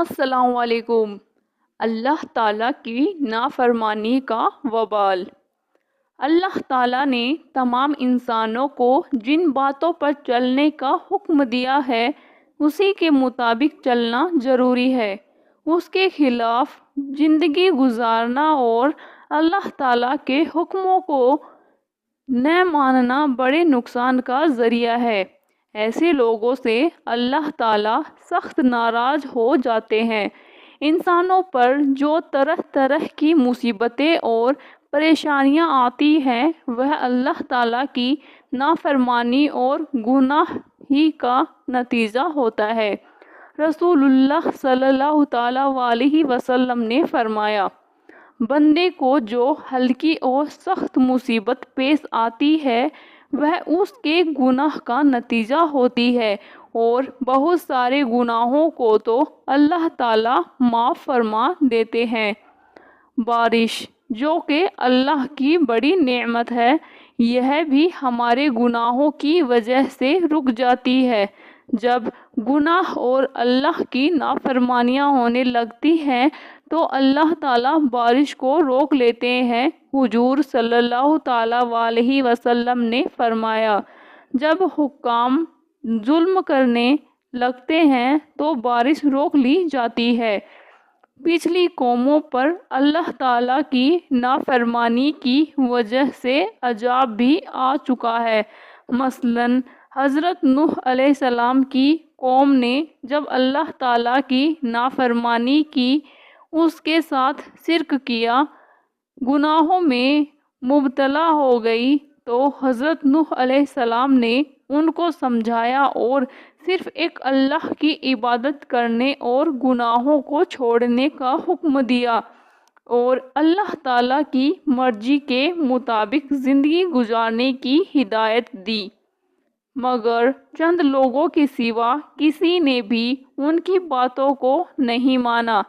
السلام علیکم۔ اللہ تعالیٰ کی نافرمانی کا وبال۔ اللہ تعالیٰ نے تمام انسانوں کو جن باتوں پر چلنے کا حکم دیا ہے اسی کے مطابق چلنا ضروری ہے۔ اس کے خلاف زندگی گزارنا اور اللہ تعالیٰ کے حکموں کو نہ ماننا بڑے نقصان کا ذریعہ ہے۔ ایسے لوگوں سے اللہ تعالیٰ سخت ناراض ہو جاتے ہیں۔ انسانوں پر جو طرح طرح کی مصیبتیں اور پریشانیاں آتی ہیں وہ اللہ تعالیٰ کی نافرمانی اور گناہ ہی کا نتیجہ ہوتا ہے۔ رسول اللہ صلی اللہ تعالیٰ علیہ وسلم نے فرمایا، بندے کو جو ہلکی اور سخت مصیبت پیش آتی ہے وہ اس کے گناہ کا نتیجہ ہوتی ہے، اور بہت سارے گناہوں کو تو اللہ تعالیٰ معاف فرما دیتے ہیں۔ بارش جو کہ اللہ کی بڑی نعمت ہے، یہ بھی ہمارے گناہوں کی وجہ سے رک جاتی ہے۔ جب گناہ اور اللہ کی نافرمانیاں ہونے لگتی ہیں تو اللہ تعالیٰ بارش کو روک لیتے ہیں۔ حضور صلی اللہ تعالیٰ علیہ وسلم نے فرمایا، جب حکام ظلم کرنے لگتے ہیں تو بارش روک لی جاتی ہے۔ پچھلی قوموں پر اللہ تعالیٰ کی نافرمانی کی وجہ سے عذاب بھی آ چکا ہے۔ مثلاً حضرت نوح علیہ السلام کی قوم نے جب اللہ تعالیٰ کی نافرمانی کی، اس کے ساتھ شرک کیا، گناہوں میں مبتلا ہو گئی، تو حضرت نوح علیہ السلام نے ان کو سمجھایا اور صرف ایک اللہ کی عبادت کرنے اور گناہوں کو چھوڑنے کا حکم دیا اور اللہ تعالیٰ کی مرضی کے مطابق زندگی گزارنے کی ہدایت دی، مگر چند لوگوں کے سوا کسی نے بھی ان کی باتوں کو نہیں مانا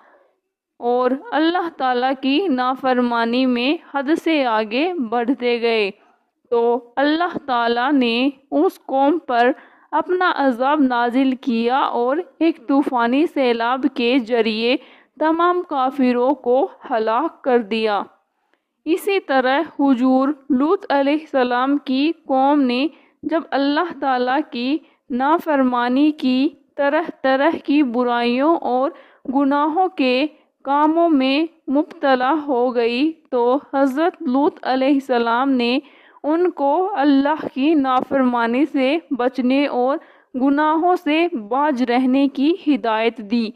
اور اللہ تعالیٰ کی نافرمانی میں حد سے آگے بڑھتے گئے، تو اللہ تعالیٰ نے اس قوم پر اپنا عذاب نازل کیا اور ایک طوفانی سیلاب کے ذریعے تمام کافروں کو ہلاک کر دیا۔ اسی طرح حضور لوط علیہ السلام کی قوم نے جب اللہ تعالیٰ کی نافرمانی کی، طرح طرح کی برائیوں اور گناہوں کے کاموں میں مبتلا ہو گئی، تو حضرت لوط علیہ السلام نے ان کو اللہ کی نافرمانی سے بچنے اور گناہوں سے باز رہنے کی ہدایت دی،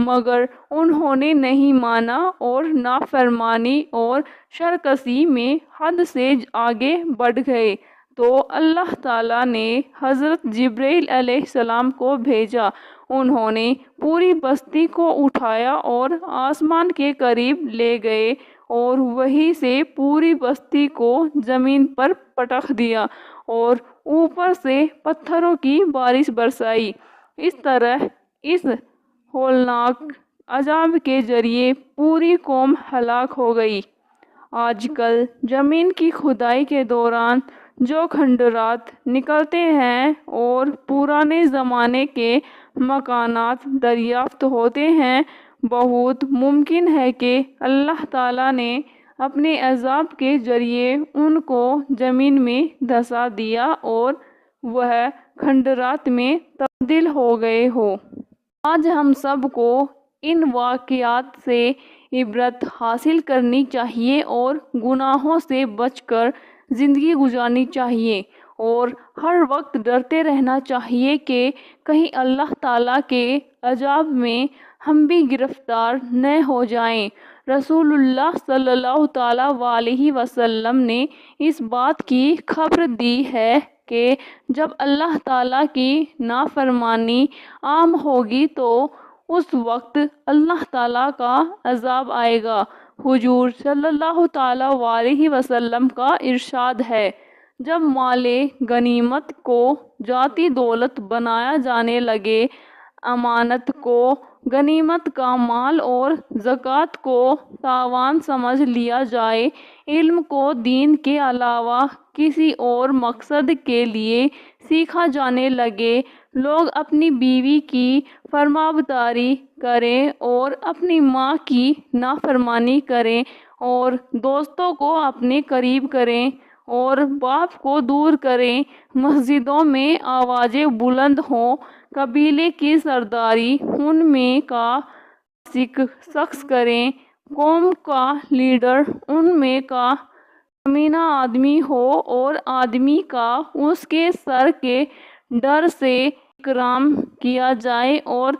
مگر انہوں نے نہیں مانا اور نافرمانی اور سرکشی میں حد سے آگے بڑھ گئے، تو اللہ تعالیٰ نے حضرت جبرائیل علیہ السلام کو بھیجا۔ انہوں نے پوری بستی کو اٹھایا اور آسمان کے قریب لے گئے اور وہیں سے پوری بستی کو زمین پر پٹخ دیا اور اوپر سے پتھروں کی بارش برسائی۔ اس طرح اس ہولناک عذاب کے ذریعے پوری قوم ہلاک ہو گئی۔ آج کل زمین کی کھدائی کے دوران جو کھنڈرات نکلتے ہیں اور پرانے زمانے کے مکانات دریافت ہوتے ہیں، بہت ممکن ہے کہ اللہ تعالیٰ نے اپنے عذاب کے ذریعے ان کو زمین میں دھسا دیا اور وہ کھنڈرات میں تبدیل ہو گئے ہوں۔ آج ہم سب کو ان واقعات سے عبرت حاصل کرنی چاہیے اور گناہوں سے بچ کر زندگی گزارنی چاہیے، اور ہر وقت ڈرتے رہنا چاہیے کہ کہیں اللہ تعالیٰ کے عذاب میں ہم بھی گرفتار نہ ہو جائیں۔ رسول اللہ صلی اللہ تعالیٰ علیہ وسلم نے اس بات کی خبر دی ہے کہ جب اللہ تعالیٰ کی نافرمانی عام ہوگی تو اس وقت اللہ تعالیٰ کا عذاب آئے گا۔ حضور صلی اللہ تعالیٰ علیہ وسلم کا ارشاد ہے، جب مال غنیمت کو ذاتی دولت بنایا جانے لگے، امانت کو غنیمت کا مال اور زکوٰۃ کو تاوان سمجھ لیا جائے، علم کو دین کے علاوہ کسی اور مقصد کے لیے سیکھا جانے لگے، لوگ اپنی بیوی کی فرمانبرداری کریں اور اپنی ماں کی نافرمانی کریں، اور دوستوں کو اپنے قریب کریں اور باپ کو دور کریں، مسجدوں میں آوازیں بلند ہوں، قبیلے کی سرداری ان میں کا شخص کریں، قوم کا لیڈر ان میں کا کمینہ آدمی ہو، اور آدمی کا اس کے سر کے ڈر سے اکرام کیا جائے، اور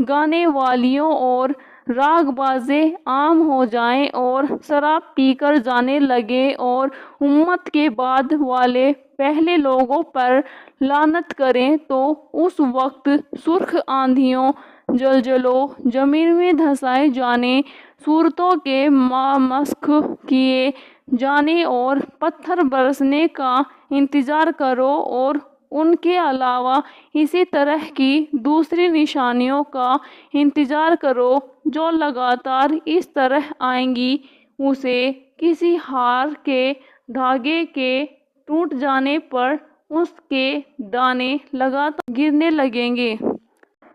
گانے والیوں اور راگ بازیں عام ہو جائیں اور شراب پی کر جانے لگیں، اور امت کے بعد والے پہلے لوگوں پر لعنت کریں، تو اس وقت سرخ آندھیوں، زلزلوں، زمین میں دھنسائے جانے، صورتوں کے مسخ کیے جانے اور پتھر برسنے کا انتظار کرو، اور ان کے علاوہ اسی طرح کی دوسری نشانیوں کا انتظار کرو جو لگاتار اس طرح آئیں گی، اسے کسی ہار کے دھاگے کے ٹوٹ جانے پر اس کے دانے لگاتار گرنے لگیں گے۔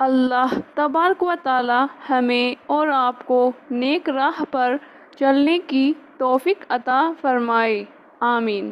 اللہ تبارک و تعالی ہمیں اور آپ کو نیک راہ پر چلنے کی توفیق عطا فرمائے، آمین۔